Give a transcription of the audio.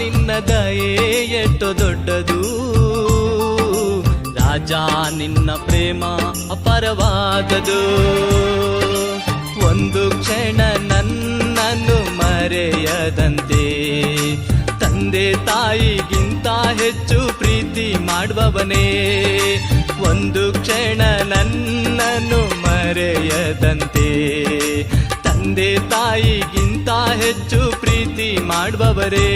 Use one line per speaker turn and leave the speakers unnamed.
ನಿನ್ನ ದಯೆ ಎಷ್ಟೋ ದೊಡ್ಡದು ರಾಜ, ನಿನ್ನ ಪ್ರೇಮ ಅಪಾರವಾದದು. ಒಂದು ಕ್ಷಣ ನನ್ನನ್ನು ಮರೆಯದಂತೆ ತಂದೆ ತಾಯಿಗಿಂತ ಹೆಚ್ಚು ಪ್ರೀತಿ ಮಾಡುವವನೇ. ಒಂದು ಕ್ಷಣ ನನ್ನನ್ನು ಮರೆಯದಂತೆ ತಂದೆ ತಾಯಿಗಿಂತ ಹೆಚ್ಚು ಪ್ರೀತಿ ಮಾಡುವವರೇ.